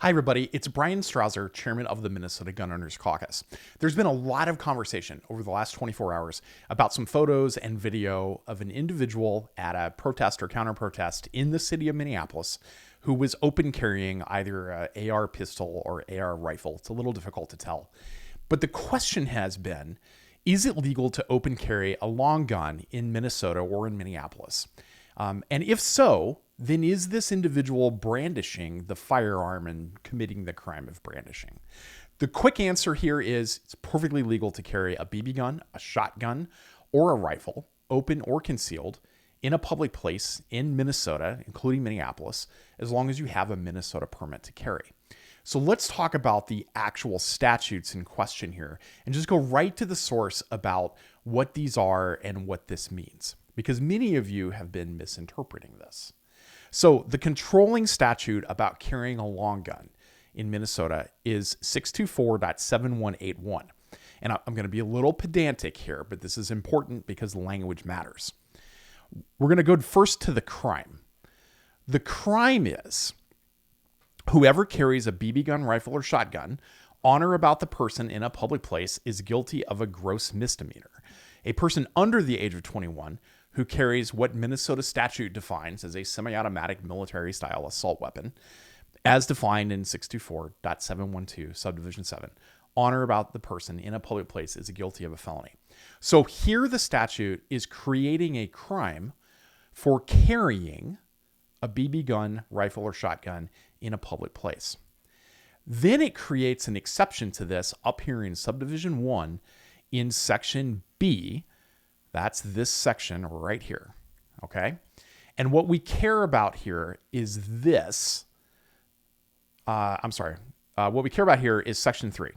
Hi, everybody. It's Bryan Strawser, chairman of the Minnesota Gun Owners Caucus. There's been a lot of conversation over the last 24 hours about some photos and video of an individual at a protest or counter-protest in the city of Minneapolis who was open carrying either an AR pistol or AR rifle. It's a little difficult to tell. But the question has been, is it legal to open carry a long gun in Minnesota or in Minneapolis? And if so, then is this individual brandishing the firearm and committing the crime of brandishing? The quick answer here is it's perfectly legal to carry a BB gun, a shotgun, or a rifle, open or concealed, in a public place in Minnesota, including Minneapolis, as long as you have a Minnesota permit to carry. So let's talk about the actual statutes in question here and just go right to the source about what these are and what this means, because many of you have been misinterpreting this. So the controlling statute about carrying a long gun in Minnesota is 624.7181. And I'm going to be a little pedantic here, but this is important because language matters. We're going to go first to the crime. The crime is whoever carries a BB gun, rifle, or shotgun on or about the person in a public place is guilty of a gross misdemeanor. A person under the age of 21 who carries what Minnesota statute defines as a semi-automatic military-style assault weapon, as defined in 624.712, subdivision 7, on or about the person in a public place is guilty of a felony. So here the statute is creating a crime for carrying a BB gun, rifle, or shotgun in a public place. Then it creates an exception to this up here in subdivision 1 in section B. That's this section right here, okay? And what we care about here is this. What we care about here is section 3.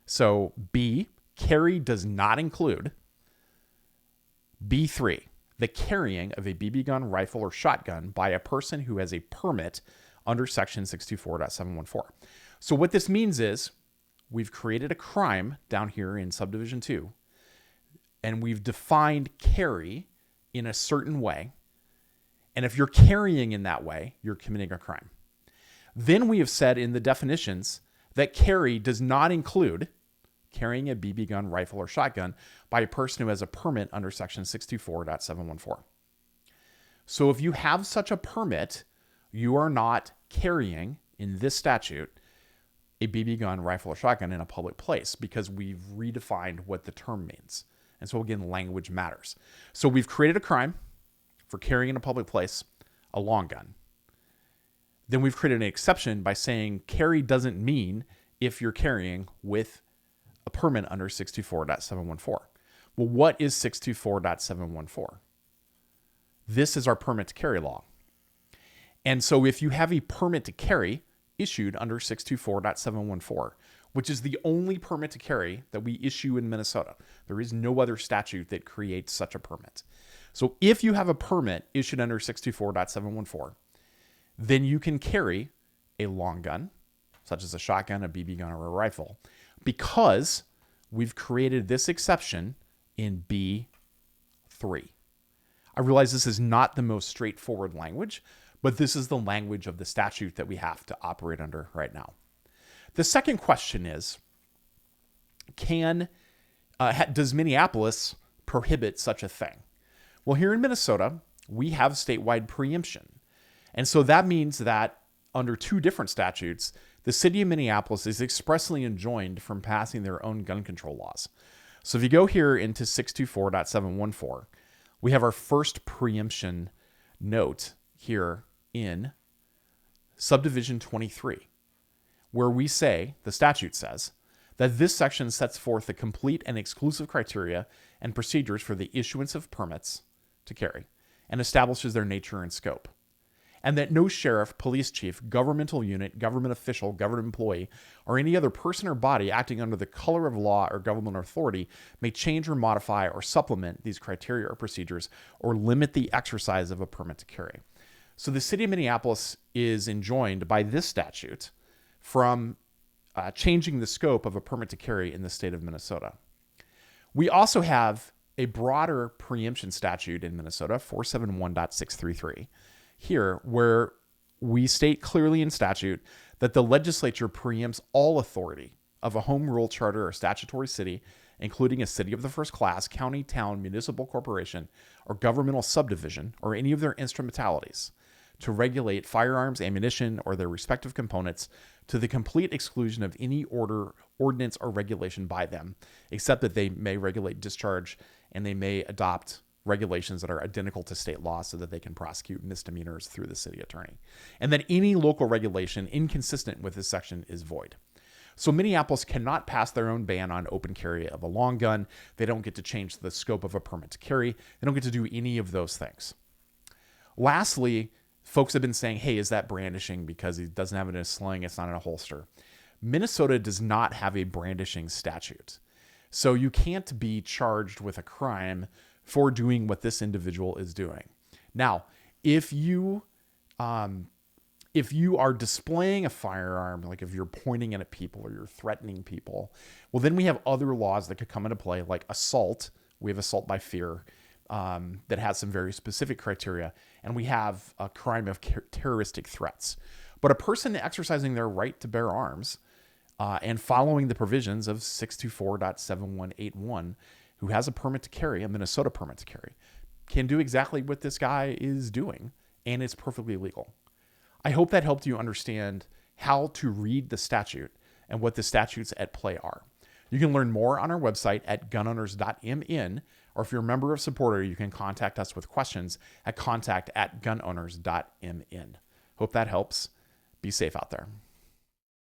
So B, carry does not include B3, the carrying of a BB gun, rifle, or shotgun by a person who has a permit under section 624.714. So what this means is we've created a crime down here in subdivision 2, and we've defined carry in a certain way. And if you're carrying in that way, you're committing a crime. Then we have said in the definitions that carry does not include carrying a BB gun, rifle, or shotgun by a person who has a permit under section 624.714. So if you have such a permit, you are not carrying, in this statute, a BB gun, rifle, or shotgun in a public place because we've redefined what the term means. And so again, language matters. So we've created a crime for carrying in a public place a long gun. Then we've created an exception by saying carry doesn't mean if you're carrying with a permit under 624.714. Well, what is 624.714? This is our permit to carry law. And so if you have a permit to carry issued under 624.714, which is the only permit to carry that we issue in Minnesota. There is no other statute that creates such a permit. So if you have a permit issued under 624.714, then you can carry a long gun, such as a shotgun, a BB gun, or a rifle, because we've created this exception in B3. I realize this is not the most straightforward language, but this is the language of the statute that we have to operate under right now. The second question is, does Minneapolis prohibit such a thing? Well, here in Minnesota, we have statewide preemption. And so that means that under two different statutes, the city of Minneapolis is expressly enjoined from passing their own gun control laws. So if you go here into 624.714, we have our first preemption note here in subdivision 23. Where we say, the statute says, that this section sets forth the complete and exclusive criteria and procedures for the issuance of permits to carry and establishes their nature and scope. And that no sheriff, police chief, governmental unit, government official, government employee, or any other person or body acting under the color of law or government authority may change or modify or supplement these criteria or procedures or limit the exercise of a permit to carry. So the city of Minneapolis is enjoined by this statute from changing the scope of a permit to carry in the state of Minnesota. We also have a broader preemption statute in Minnesota, 471.633, here, where we state clearly in statute that the legislature preempts all authority of a home rule charter or statutory city, including a city of the first class, county, town, municipal corporation, or governmental subdivision, or any of their instrumentalities, to regulate firearms, ammunition, or their respective components to the complete exclusion of any ordinance, or regulation by them, except that they may regulate discharge and they may adopt regulations that are identical to state law so that they can prosecute misdemeanors through the city attorney. And that any local regulation inconsistent with this section is void. So Minneapolis cannot pass their own ban on open carry of a long gun. They don't get to change the scope of a permit to carry. They don't get to do any of those things. Lastly, folks have been saying, hey, is that brandishing because he doesn't have it in a sling, it's not in a holster. Minnesota does not have a brandishing statute. So you can't be charged with a crime for doing what this individual is doing. Now, if you are displaying a firearm, like if you're pointing it at people or you're threatening people, well, then we have other laws that could come into play, like assault. We have assault by fear that has some very specific criteria. And we have a crime of terroristic threats. But a person exercising their right to bear arms and following the provisions of 624.7181, who has a permit to carry, a Minnesota permit to carry, can do exactly what this guy is doing, and it's perfectly legal. I hope that helped you understand how to read the statute and what the statutes at play are. You can learn more on our website at gunowners.mn, or if you're a member of Supporter, you can contact us with questions at contact@gunowners.mn. Hope that helps. Be safe out there.